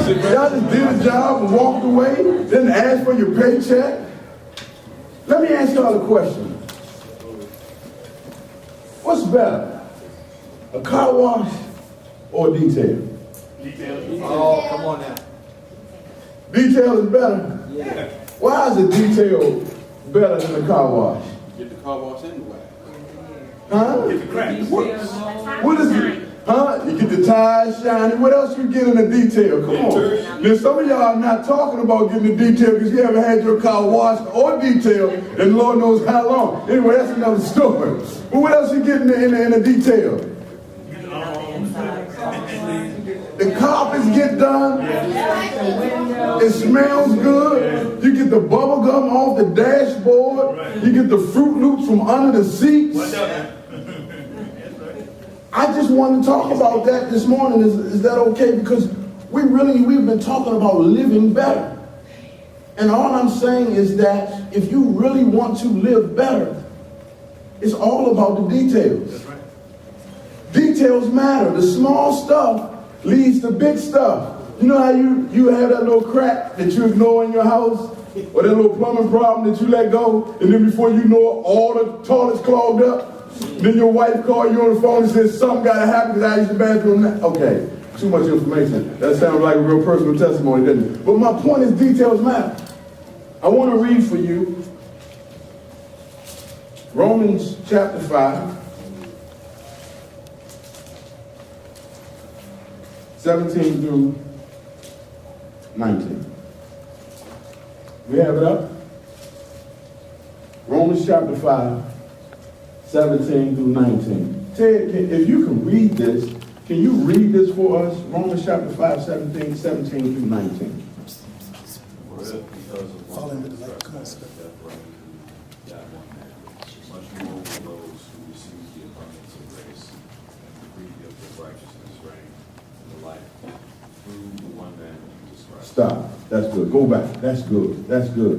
Y'all just did a job and walked away, didn't ask for your paycheck. Let me ask y'all a question. What's better, a car wash or detail? Detail. Oh, come on now. Detail is better? Yeah. Why is a detail better than a car wash? Get the car wash anyway. Huh? Get the cracks. What is it? Huh? You get the tires shining. What else you get in a detail? Come on. Now, some of y'all are not talking about getting a detail because you haven't had your car washed or detailed in Lord knows how long. Anyway, that's another story. But what else you get in a detail? The carpets get done. It smells good. You get the bubble gum off the dashboard. You get the Fruit Loops from under the seats. I just want to talk about that this morning. Is that okay? Because we've been talking about living better. And all I'm saying is that if you really want to live better, it's all about the details. That's right. Details matter. The small stuff leads to big stuff. You know how you have that little crack that you ignore in your house? Or that little plumbing problem that you let go, and then before you know it, all the toilets clogged up? Then your wife called you on the phone and says, something got to happen because I used the bathroom now. Okay, too much information. That sounds like a real personal testimony, doesn't it? But my point is details matter. I want to read for you Romans chapter 5, 17 through 19. We have it up? Romans chapter 5, 17 through 19. Ted, if you can read this, can you read this for us? Romans chapter 5, 17 through 19. Fall into the light. Come on, sir. Much more will those who receive the abundance of grace and the free gift of righteousness reign in the life through the one man Jesus Christ. Stop. That's good. Go back. That's good. That's good.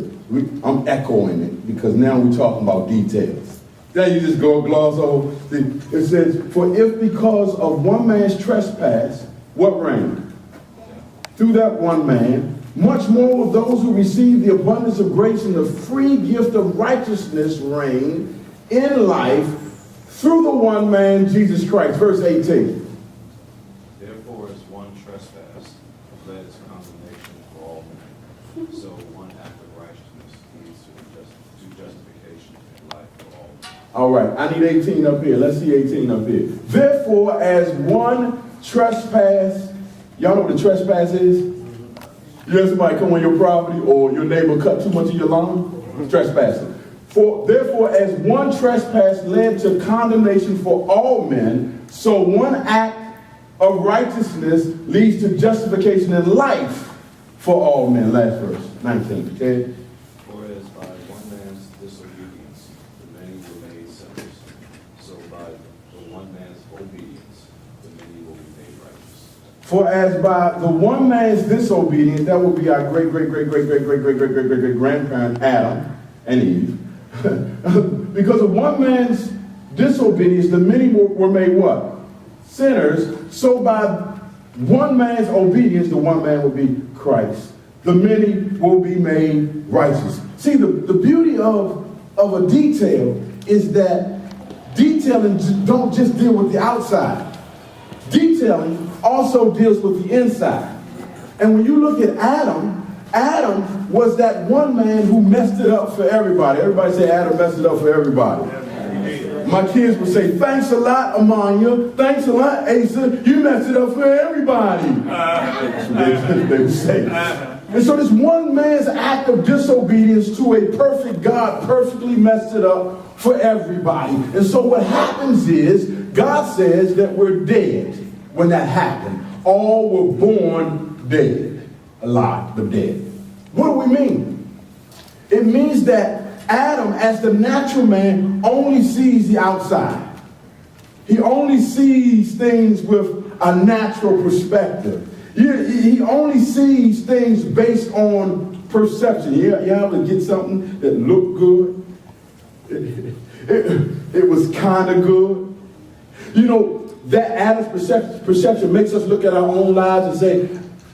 I'm echoing it because now we're talking about details. Then you just go gloss over. It says, for if because of one man's trespass, what reigned? Through that one man, much more will those who receive the abundance of grace and the free gift of righteousness reign in life through the one man, Jesus Christ. Verse 18. Therefore, as one trespass led to condemnation for all men, so one act of righteousness leads to justification in life for all men. All right, I need 18 up here. Let's see 18 up here. Therefore, as one trespass, y'all know what a trespass is? You have somebody come on your property or your neighbor cut too much of your lawn? Trespassing. Therefore, as one trespass led to condemnation for all men, so one act of righteousness leads to justification in life for all men. Last verse, 19. Okay? For as by one man's disobedience the many were made sinners, so by the one man's obedience the many will be made righteous. For as by the one man's disobedience, that will be our great grandparent Adam and Eve. Because of one man's disobedience, the many were made what? Sinners. So by one man's obedience, the one man will be Christ. The many will be made righteous. See, the beauty of a detail is that detailing don't just deal with the outside. Detailing also deals with the inside. And when you look at Adam was that one man who messed it up for everybody. Everybody say Adam messed it up for everybody. My kids would say, thanks a lot, Amanya. Thanks a lot, Asa. You messed it up for everybody. They would say. And so this one man's act of disobedience to a perfect God perfectly messed it up for everybody. And so what happens is, God says that we're dead when that happened. All were born dead. Alive, but dead. What do we mean? It means that Adam, as the natural man, only sees the outside. He only sees things with a natural perspective. He only sees things based on perception. You ever get something that looked good? It was kind of good. You know, that Adam's perception makes us look at our own lives and say,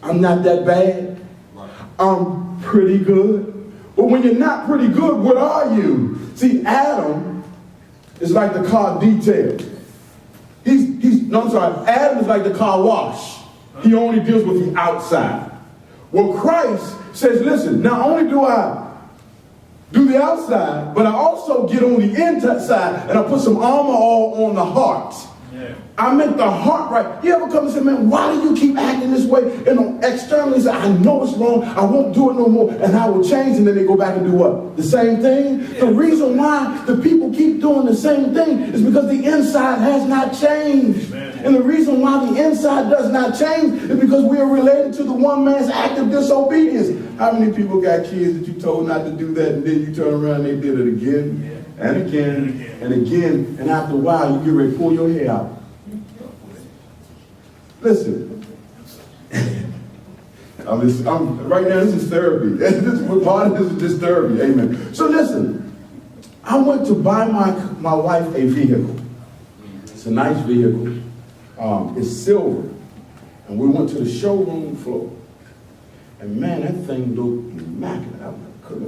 I'm not that bad. I'm pretty good. But when you're not pretty good, what are you? See, Adam is like the car detail. Adam is like the car wash. He only deals with the outside. Well, Christ says, listen, not only do I do the outside, but I also get on the inside and I put some armor all on the heart. Yeah. I make the heart right. You ever come and say, man, why do you keep acting this way? And externally say, I know it's wrong. I won't do it no more. And I will change. And then they go back and do what? The same thing. Yeah. The reason why the people keep doing the same thing is because the inside has not changed. Amen. And the reason why the inside does not change is because we are related to the one man's act of disobedience. How many people got kids that you told not to do that and then you turn around and they did it again? Yeah. And again, and again, and after a while, you get ready to pull your hair out. Listen, right now, this is therapy. Part of this is just therapy, amen. So listen, I went to buy my wife a vehicle. It's a nice vehicle. It's silver. And we went to the showroom floor. And man, that thing looked immaculate.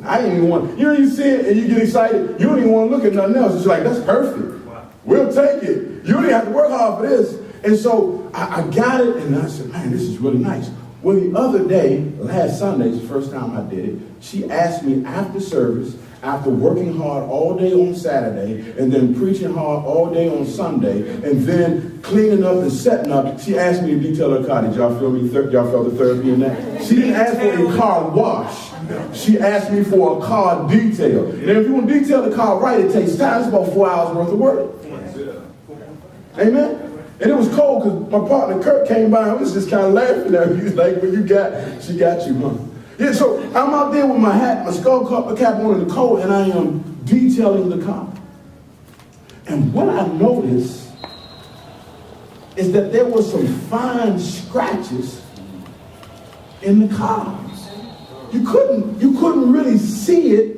I didn't even want, you know, you see it and you get excited. You don't even want to look at nothing else. It's like, that's perfect. Wow. We'll take it. You don't even have to work hard for this. And so I got it and I said, man, this is really nice. Well, the other day, last Sunday, the first time I did it, she asked me after service, after working hard all day on Saturday and then preaching hard all day on Sunday and then cleaning up and setting up, she asked me to detail her car. Did y'all feel me? Y'all felt the therapy in that? She didn't ask for a car wash. She asked me for a car detail. And if you want to detail the car right, it takes time. It's about 4 hours worth of work. Amen? And it was cold because my partner Kurt came by and was just kind of laughing at me. He was like, well, she got you, huh? Yeah, so I'm out there with my hat, my skull cap on in the cold, and I am detailing the car. And what I noticed is that there were some fine scratches in the car. You couldn't really see it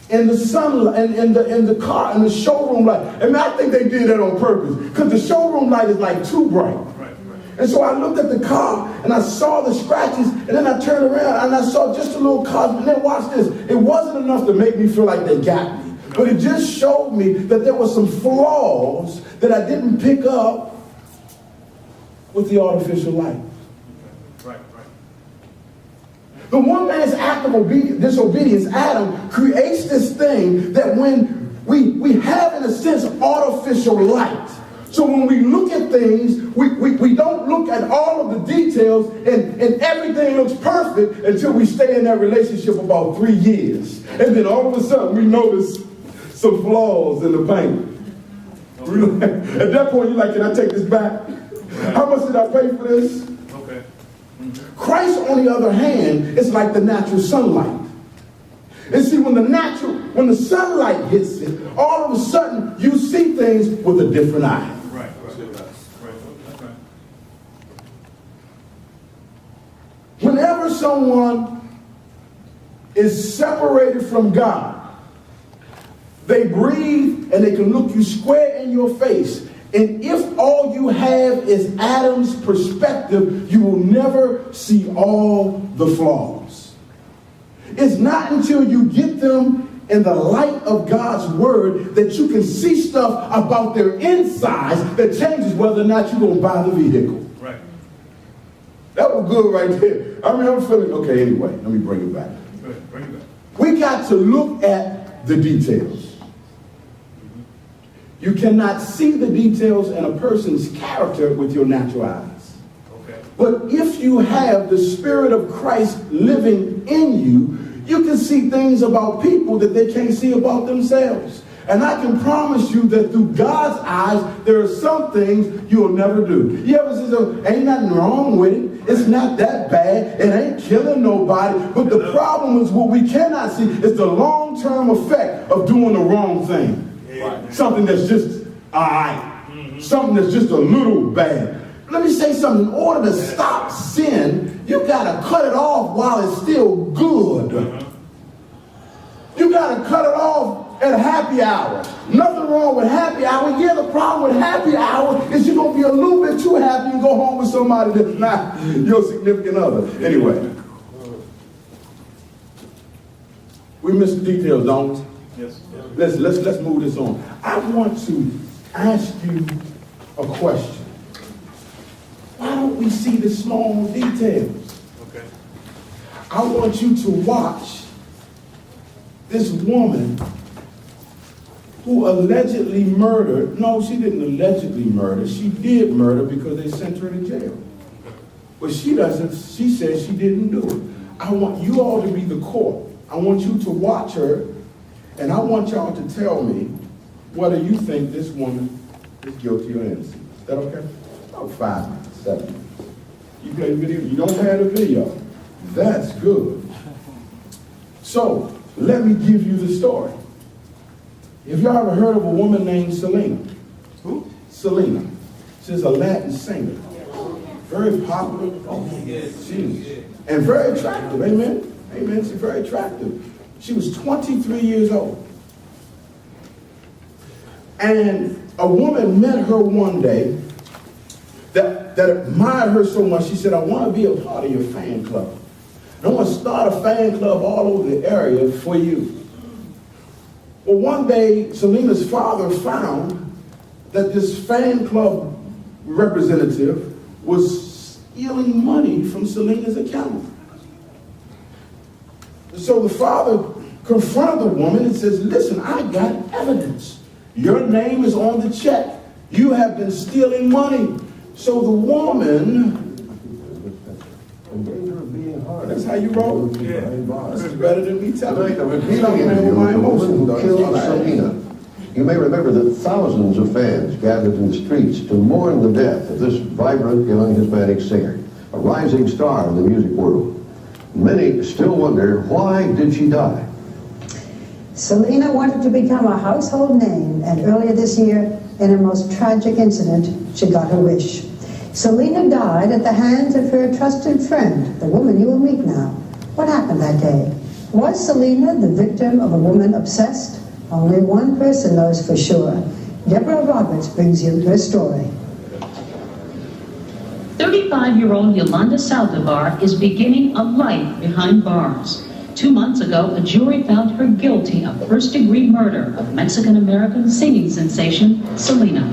in the sunlight, in the car, in the showroom light. And I think they did that on purpose because the showroom light is like too bright. And so I looked at the car and I saw the scratches and then I turned around and I saw just a little cosmetic. And then watch this. It wasn't enough to make me feel like they got me. But it just showed me that there were some flaws that I didn't pick up with the artificial light. The one man's act of disobedience, Adam, creates this thing that when we have, in a sense, artificial light. So when we look at things, we don't look at all of the details and everything looks perfect until we stay in that relationship about 3 years. And then all of a sudden we notice some flaws in the paint. At that point you're like, can I take this back? How much did I pay for this? Okay. Christ, on the other hand, is like the natural sunlight. And see, when the sunlight hits it, all of a sudden you see things with a different eye. Whenever someone is separated from God, they breathe and they can look you square in your face. And if all you have is Adam's perspective, you will never see all the flaws. It's not until you get them in the light of God's word that you can see stuff about their insides that changes whether or not you're going to buy the vehicle. Right. That was good right there. I mean, I'm feeling, okay, anyway, let me bring it back. Bring it back. We got to look at the details. You cannot see the details in a person's character with your natural eyes. Okay. But if you have the Spirit of Christ living in you, you can see things about people that they can't see about themselves. And I can promise you that through God's eyes, there are some things you'll never do. You ever say, ain't nothing wrong with it. It's not that bad. It ain't killing nobody. But the problem is what we cannot see is the long-term effect of doing the wrong thing. Right. Something that's just all right. Mm-hmm. Something that's just a little bad. Let me say something. In order to stop sin, you got to cut it off while it's still good. Mm-hmm. You got to cut it off at happy hour. Nothing wrong with happy hour. Yeah, the problem with happy hour is you're going to be a little bit too happy and go home with somebody that's not your significant other. Anyway. We miss the details, don't we? Yes. Let's move this on. I want to ask you a question. Why don't we see the small details? Okay. I want you to watch this woman who allegedly murdered. No, she didn't allegedly murder. She did murder because they sent her to jail. But she says she didn't do it. I want you all to be the court. I want you to watch her, and I want y'all to tell me whether you think this woman is guilty or innocent. Is that okay? About 5 minutes, 7 minutes. You play video, you don't have the video. That's good. So, let me give you the story. Have y'all ever heard of a woman named Selena? Who? Selena. She's a Latin singer. Very popular. And very attractive, amen? Amen, she's very attractive. She was 23 years old. And a woman met her one day that admired her so much, she said, I want to be a part of your fan club. And I want to start a fan club all over the area for you. Well, one day, Selena's father found that this fan club representative was stealing money from Selena's account. So the father confronted the woman and says, listen, I got evidence. Your name is on the check. You have been stealing money. So the woman, that's how you roll? Yeah. This is better than me telling you. Repeating interview with the woman who killed Selena. You may remember that thousands of fans gathered in the streets to mourn the death of this vibrant young Hispanic singer, a rising star in the music world. Many still wonder, why did she die? Selena wanted to become a household name, and earlier this year, in a most tragic incident, she got her wish. Selena died at the hands of her trusted friend, the woman you will meet now. What happened that day? Was Selena the victim of a woman obsessed? Only one person knows for sure. Deborah Roberts brings you her story. 35-year-old Yolanda Saldivar is beginning a life behind bars. 2 months ago, a jury found her guilty of first-degree murder of Mexican-American singing sensation, Selena.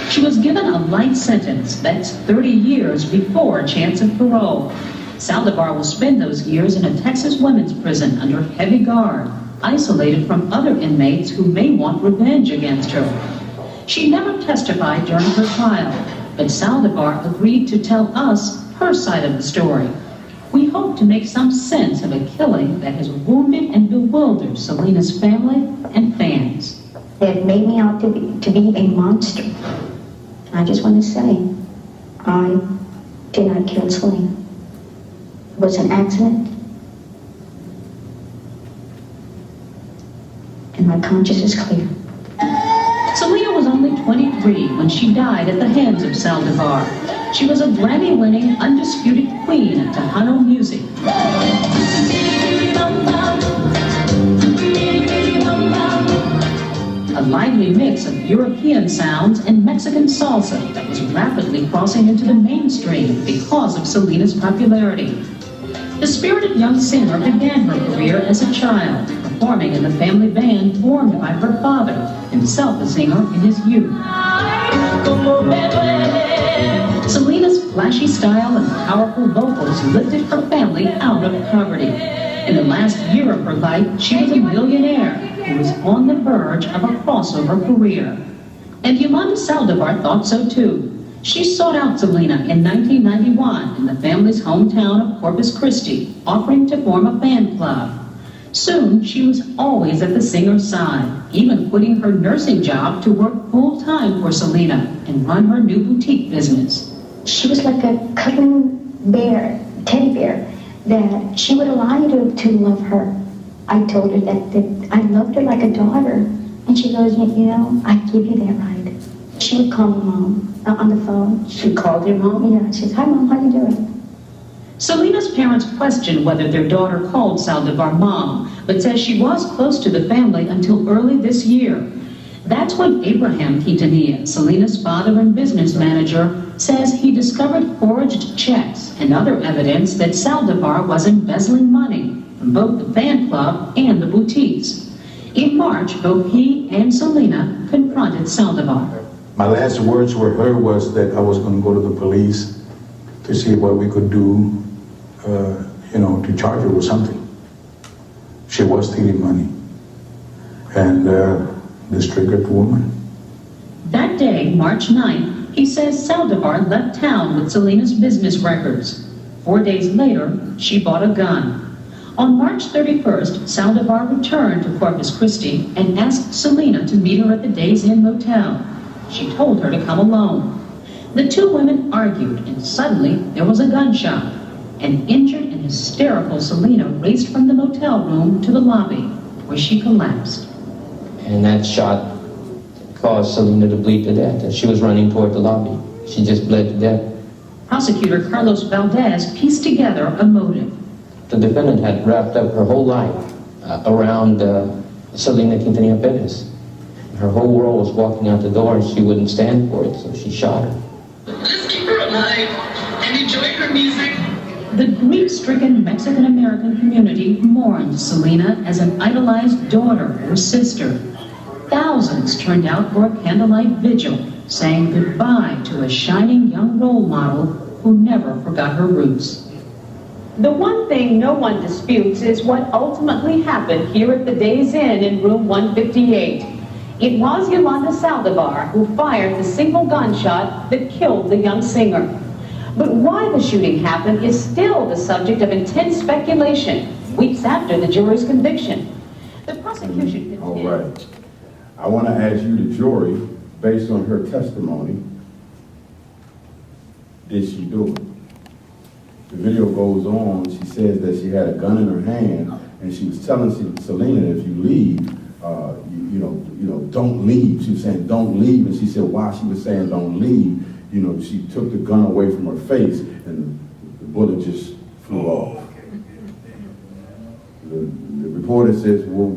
She was given a light sentence, that's 30 years before a chance of parole. Saldivar will spend those years in a Texas women's prison under heavy guard, isolated from other inmates who may want revenge against her. She never testified during her trial, but Saldivar agreed to tell us her side of the story. We hope to make some sense of a killing that has wounded and bewildered Selena's family and fans. They've made me out to be a monster. I just want to say, I did not kill Selena. It was an accident. And my conscience is clear. Selena was only 23 when she died at the hands of Saldivar. She was a Grammy-winning, undisputed queen of Tejano music. A lively mix of European sounds and Mexican salsa that was rapidly crossing into the mainstream because of Selena's popularity. The spirited young singer began her career as a child, performing in the family band formed by her father, himself a singer in his youth. Selena's flashy style and powerful vocals lifted her family out of poverty. In the last year of her life, she was a millionaire who was on the verge of a crossover career. And Yolanda Saldivar thought so too. She sought out Selena in 1991 in the family's hometown of Corpus Christi, offering to form a fan club. Soon, she was always at the singer's side, even quitting her nursing job to work full-time for Selena and run her new boutique business. She was like a cuddling bear, teddy bear, that she would allow you to love her. I told her that I loved her like a daughter. And she goes, you know, I give you that right. She would call me Mom on the phone. She called you Mom? Yeah, she said, hi Mom, how you doing? Selena's parents questioned whether their daughter called Saldivar mom, but says she was close to the family until early this year. That's when Abraham Quintanilla, Selena's father and business manager, says he discovered forged checks and other evidence that Saldivar was embezzling money from both the fan club and the boutiques. In March, both he and Selena confronted Saldivar. My last words with her was that I was going to go to the police to see what we could do, to charge her with something. She was stealing money. And this triggered the woman. That day, March 9th, he says Saldivar left town with Selena's business records. 4 days later, she bought a gun. On March 31st, Saldivar returned to Corpus Christi and asked Selena to meet her at the Days Inn Motel. She told her to come alone. The two women argued, and suddenly there was a gunshot. An injured and hysterical Selena raced from the motel room to the lobby, where she collapsed. And that shot caused Selena to bleed to death as she was running toward the lobby. She just bled to death. Prosecutor Carlos Valdez pieced together a motive. The defendant had wrapped up her whole life around Selena Quintanilla Perez. Her whole world was walking out the door and she wouldn't stand for it, so she shot her. Let's keep her alive and enjoy her music. The grief-stricken Mexican-American community mourned Selena as an idolized daughter or sister. Thousands turned out for a candlelight vigil, saying goodbye to a shining young role model who never forgot her roots. The one thing no one disputes is what ultimately happened here at the Days Inn in room 158. It was Yolanda Saldivar who fired the single gunshot that killed the young singer. But why the shooting happened is still the subject of intense speculation, weeks after the jury's conviction. The prosecution... All right. I want to ask you, the jury, based on her testimony, did she do it? The video goes on, she says that she had a gun in her hand, and she was telling Selena, if you leave, don't leave. She was saying, don't leave, and she said, while she was saying, don't leave, she took the gun away from her face, and the bullet just flew off. The reporter says, well,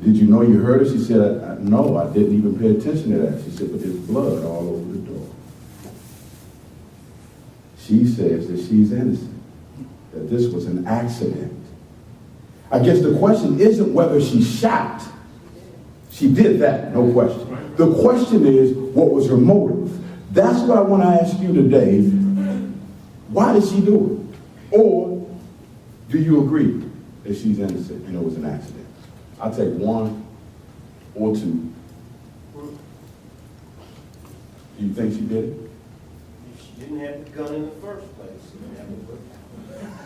did you know you heard her? She said, no, I didn't even pay attention to that. She said, but there's blood all over the door. She says that she's innocent, that this was an accident. I guess the question isn't whether she shot. She did that, no question. The question is, what was her motive? That's what I want to ask you today. Why did she do it? Or do you agree that she's innocent and it was an accident? I'll take one or two. Do you think she did it? She didn't have the gun in the first place.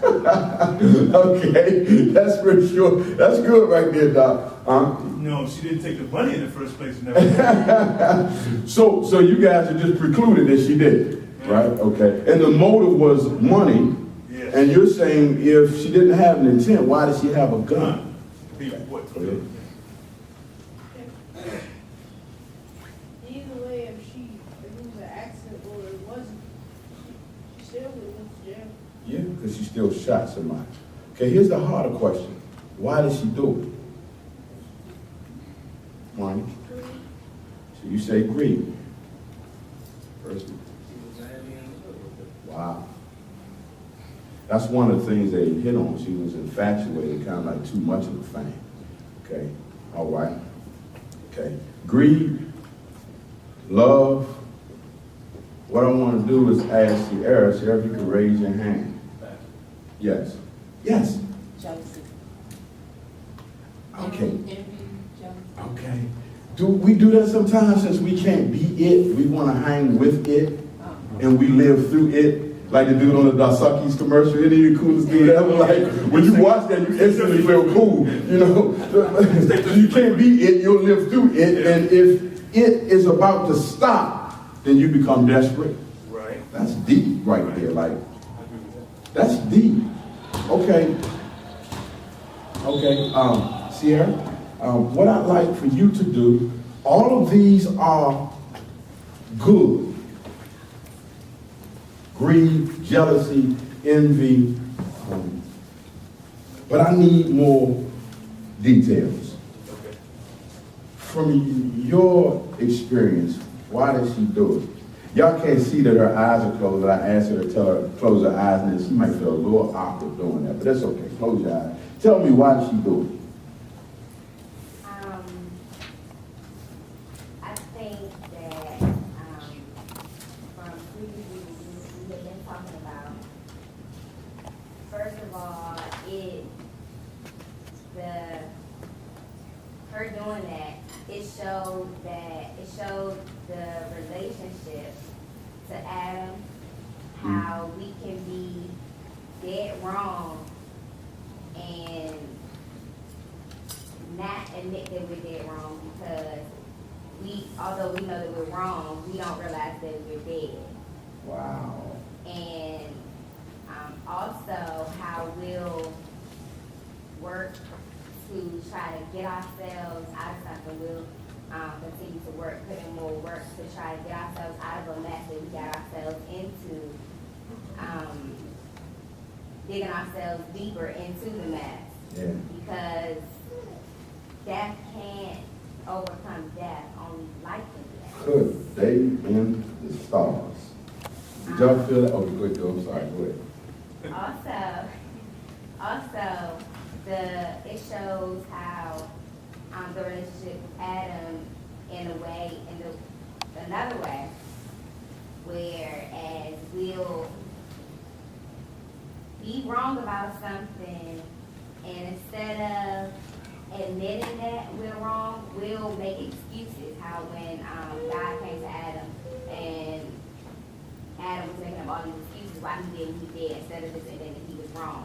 Okay, that's for sure. That's good right there, Doc. No, she didn't take the money in the first place. So you guys are just precluded that she did it, right? Okay. And the motive was money. Yes. And you're saying if she didn't have an intent, why did she have a gun? Okay. Either way, if it was an accident or it wasn't, she still would went to jail. Yeah, because she still shot somebody. Okay, here's the harder question. Why did she do it? Money. So you say greed. Person. Wow. That's one of the things they hit on. She was infatuated, kind of like too much of the fame. Okay, all right. Okay, greed, love. What I want to do is ask Sierra, if you can raise your hand. Yes. Yes. Jealousy. Okay. Envy, jealousy. Okay. Do we do that sometimes since we can't be it? We want to hang with it, and we live through it. Like the dude on the Dasaki's commercial, any of you coolest dude ever. Like when you watch that, you instantly feel cool. You can't be it, you'll live through it. And if it is about to stop, then you become desperate. Right. That's deep right there. Like that's deep. Okay. Okay. Sierra, what I'd like for you to do, all of these are good. Greed, jealousy, envy. But I need more details. From your experience, why did she do it? Y'all can't see that her eyes are closed, but I asked her to tell her to close her eyes, and then she might feel a little awkward doing that, but that's okay. Close your eyes. Tell me, why did she do it? I think that from previously we have been talking about, first of all, her doing that, it showed the relationship to Adam, how we can be dead wrong and not admit that we're dead wrong, because although we know that we're wrong, we don't realize that we're dead. Wow. And also how we'll work to try to get ourselves out of something. We'll continue to work, put in more work to try to get ourselves out of a mess that we got ourselves into, digging ourselves deeper into the mess. Yeah. Because death can't overcome death, only life can do that. Could they in the stars? Did y'all feel that? Oh, go ahead, I'm sorry, go ahead. Also, it shows how the relationship with Adam another way, whereas we'll be wrong about something, and instead of admitting that we're wrong, we'll make excuses. How when God came to Adam and Adam was making up all these excuses why he did, instead of just admitting that he was wrong.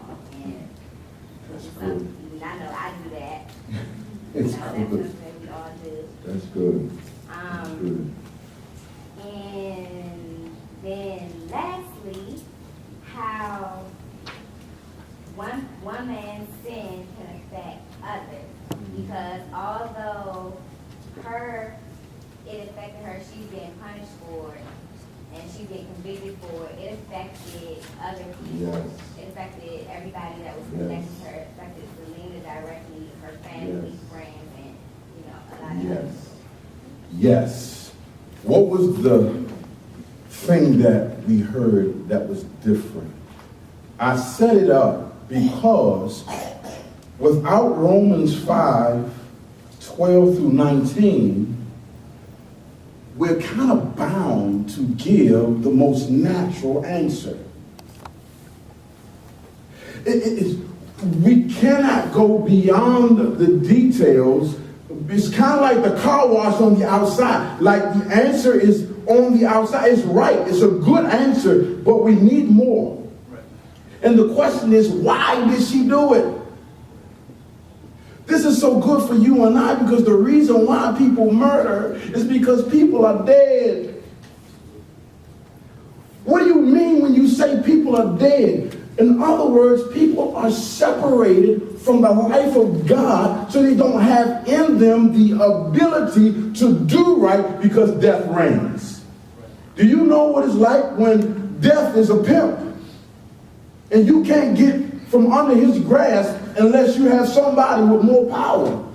And I know I do that. It's that's good. something we all do. That's good. That's good. And then lastly, how one man's sin can affect others. Because although it affected her, she's being punished for it, and she's being convicted for it, it affected other people. Yes. It affected everybody that was connected to her. It affected Selena directly, her family, Yes. friends, and a lot of Yes. Yes. What was the thing that we heard that was different? I set it up because without Romans 5:12 through 19, we're kind of bound to give the most natural answer. We cannot go beyond the details. It's kind of like the car wash on the outside. Like the answer is on the outside. It's right. It's a good answer, but we need more. And the question is, why did she do it? This is so good for you and I, because the reason why people murder is because people are dead. What do you mean when you say people are dead? In other words, people are separated from the life of God, so they don't have in them the ability to do right because death reigns. Do you know what it's like when death is a pimp and you can't get from under his grasp unless you have somebody with more power?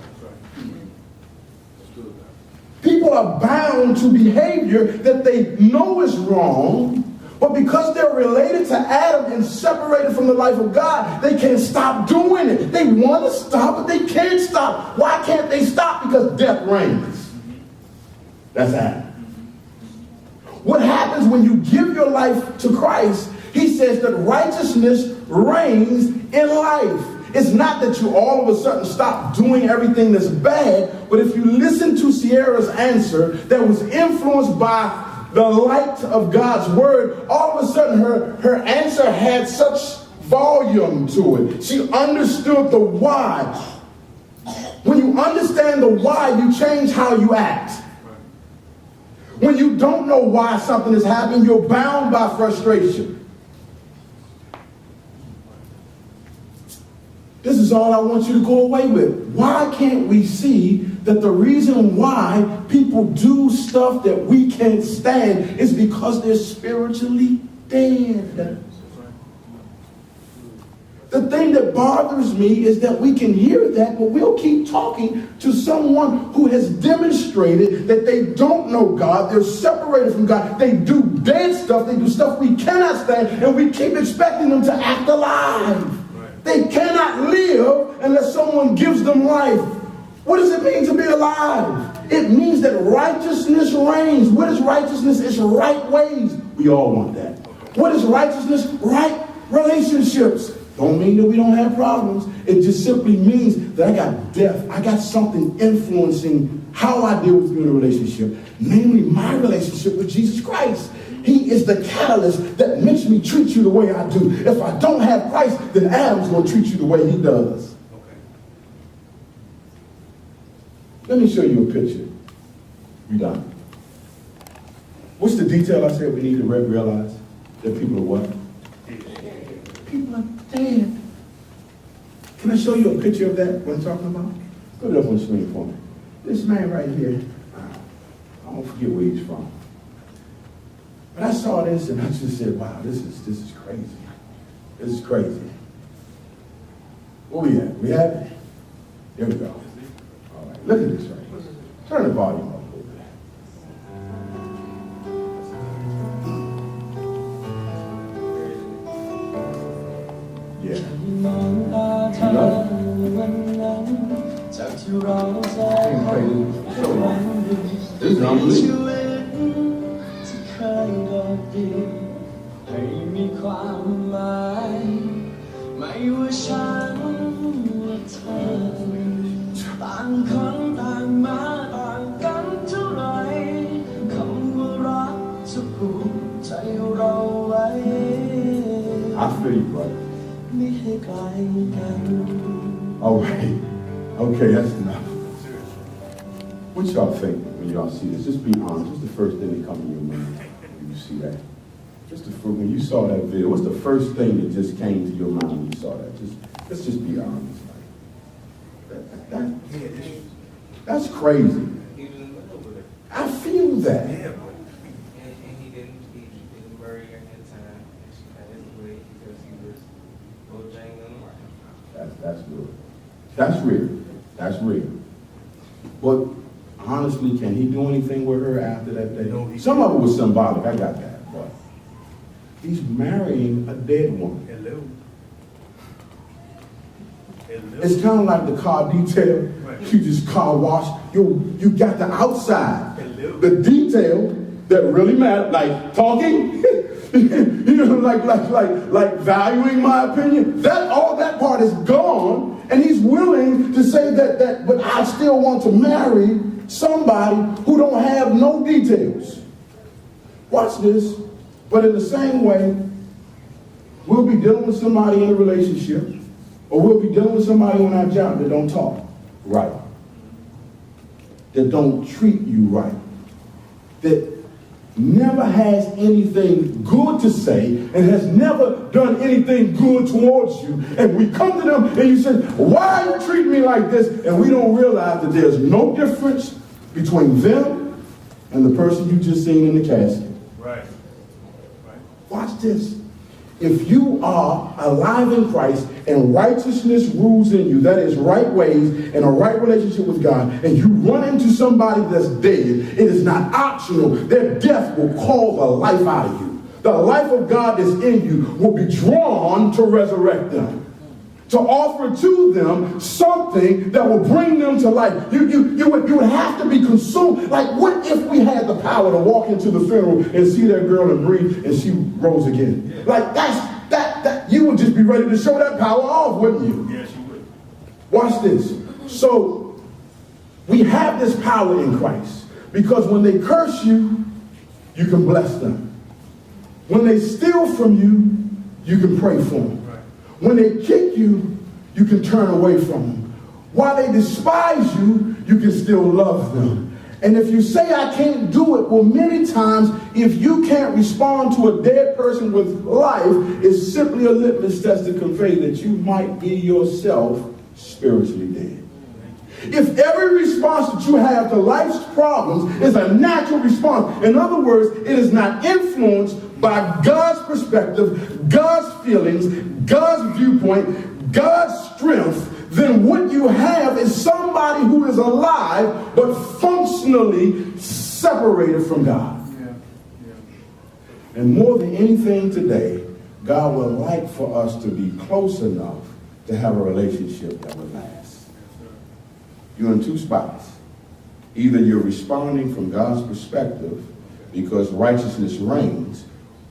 People are bound to behavior that they know is wrong, but because they're related to Adam and separated from the life of God, they can't stop doing it. They want to stop, but they can't stop. Why can't they stop? Because death reigns. That's Adam. What happens when you give your life to Christ? He says that righteousness reigns in life. It's not that you all of a sudden stop doing everything that's bad, but if you listen to Sierra's answer that was influenced by the light of God's word, all of a sudden her answer had such volume to it. She understood the why. When you understand the why, you change how you act. When you don't know why something is happening, you're bound by frustration. This is all I want you to go away with. Why can't we see that the reason why people do stuff that we can't stand is because they're spiritually dead? The thing that bothers me is that we can hear that, but we'll keep talking to someone who has demonstrated that they don't know God, they're separated from God, they do dead stuff, they do stuff we cannot stand, and we keep expecting them to act alive. Right. They cannot live unless someone gives them life. What does it mean to be alive? It means that righteousness reigns. What is righteousness? It's right ways. We all want that. What is righteousness? Right relationships. Don't mean that we don't have problems. It just simply means that I got depth. I got something influencing how I deal with you in a relationship, namely my relationship with Jesus Christ. He is the catalyst that makes me treat you the way I do. If I don't have Christ, then Adam's going to treat you the way he does. Okay. Let me show you a picture. We done. What's the detail I said we need to realize? That people are what? People are dead. Can I show you a picture of that, what I'm talking about? Put it up on the screen for me. This man right here, I don't forget where he's from. But I saw this and I just said, wow, this is crazy. This is crazy. Where we at? We have it? There we go. All right, look at this right here. Turn the volume up a little bit. Yeah. You love it? This is unbelievable. I feel you, brother. All right. Okay, that's enough. What y'all think when y'all see this? Just be honest. What's the first thing that comes in your mind when you see that? When you saw that video, what's the first thing that just came to your mind when you saw that? Let's just be honest. That's crazy. I feel that. Yeah, but and he didn't bury her at that time. And she passed away because he was Bojangling around. That's real. That's real. That's real. But honestly, can he do anything with her after that day? No, some of it was symbolic. I got that. But he's marrying a dead woman. Hello. It's kind of like the car detail. Right. You just car wash. You got the outside. Hello. The detail that really matters, like talking, like valuing my opinion. All that part is gone, and he's willing to say that. But I still want to marry somebody who don't have no details. Watch this. But in the same way, we'll be dealing with somebody in a relationship. Or we'll be dealing with somebody on our job that don't talk right, that don't treat you right, that never has anything good to say and has never done anything good towards you. And we come to them and you say, why are you treating me like this? And we don't realize that there's no difference between them and the person you just seen in the casket. Right. Watch this. If you are alive in Christ and righteousness rules in you, that is right ways and a right relationship with God, and you run into somebody that's dead, it is not optional. Their death will call the life out of you. The life of God that's in you will be drawn to resurrect them, to offer to them something that will bring them to life. You would have to be consumed. Like, what if we had the power to walk into the funeral and see that girl and breathe and she rose again? Yeah. Like, that you would just be ready to show that power off, wouldn't you? Yes, you would. Watch this. So we have this power in Christ because when they curse you, you can bless them. When they steal from you, you can pray for them. When they kick you, you can turn away from them. While they despise you, you can still love them. And if you say, I can't do it, well, many times, if you can't respond to a dead person with life, it's simply a litmus test to convey that you might be yourself spiritually dead. If every response that you have to life's problems is a natural response, in other words, it is not influenced by God's perspective, God's feelings, God's viewpoint, God's strength, then what you have is somebody who is alive but functionally separated from God. And more than anything today, God would like for us to be close enough to have a relationship that will last. You're in two spots. Either you're responding from God's perspective because righteousness reigns,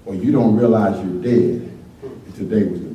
or you don't realize you're dead, and today was the